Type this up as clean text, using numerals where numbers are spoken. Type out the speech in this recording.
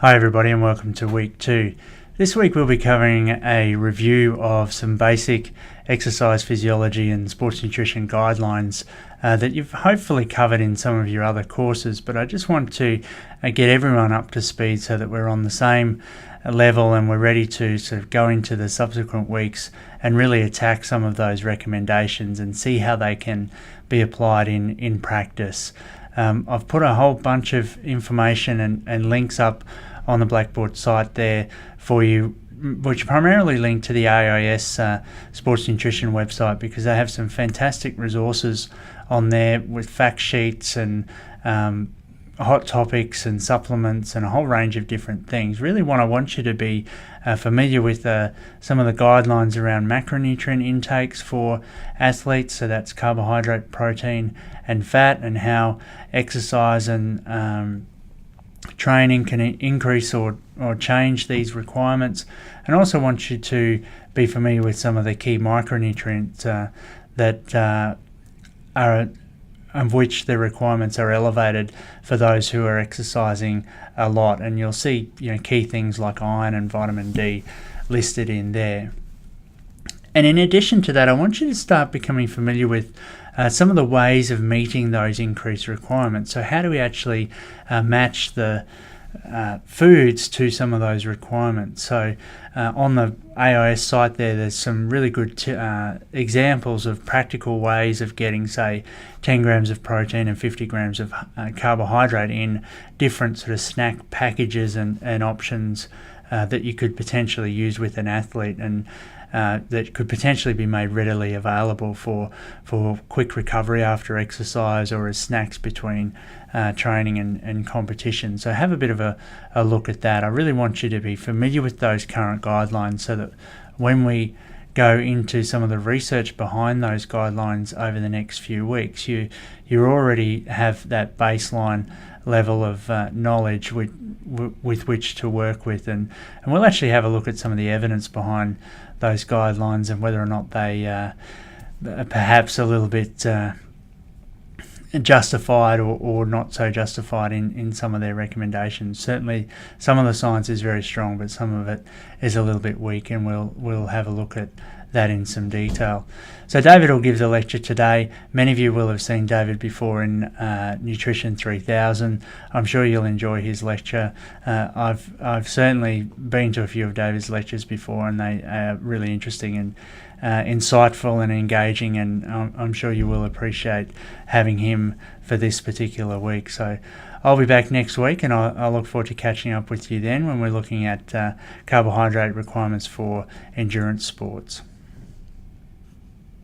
Hi everybody and welcome to week 2. This week we'll be covering a review of some basic exercise physiology and sports nutrition guidelines that you've hopefully covered in some of your other courses, but I just want to get everyone up to speed so that we're on the same level and we're ready to sort of go into the subsequent weeks and really attack some of those recommendations and see how they can be applied in practice. I've put a whole bunch of information and links up on the Blackboard site there for you, which primarily link to the AIS sports nutrition website, because they have some fantastic resources on there with fact sheets and hot topics and supplements and a whole range of different things. Really I want you to be familiar with some of the guidelines around macronutrient intakes for athletes, so that's carbohydrate, protein and fat, and how exercise and training can increase or change these requirements. And also want you to be familiar with some of the key micronutrients that are of which the requirements are elevated for those who are exercising a lot, and you'll see key things like iron and vitamin D listed in there. And in addition to that, I want you to start becoming familiar with some of the ways of meeting those increased requirements. So how do we actually match the foods to some of those requirements? So on the AIS site there's some really good examples of practical ways of getting, say, 10 grams of protein and 50 grams of carbohydrate in different sort of snack packages and options that you could potentially use with an athlete, and that could potentially be made readily available for quick recovery after exercise or as snacks between training and competition. So have a bit of a look at that. I really want you to be familiar with those current guidelines so that when we go into some of the research behind those guidelines over the next few weeks, you already have that baseline level of knowledge with which to work with, and we'll actually have a look at some of the evidence behind those guidelines and whether or not they are perhaps a little bit justified or not so justified in some of their recommendations. Certainly some of the science is very strong, but some of it is a little bit weak, and we'll have a look at that in some detail. So David will give the lecture today. Many of you will have seen David before in NUTR4000. I'm sure you'll enjoy his lecture. I've certainly been to a few of David's lectures before, and they are really interesting and insightful and engaging, and I'm sure you will appreciate having him for this particular week. So I'll be back next week, and I'll look forward to catching up with you then when we're looking at carbohydrate requirements for endurance sports.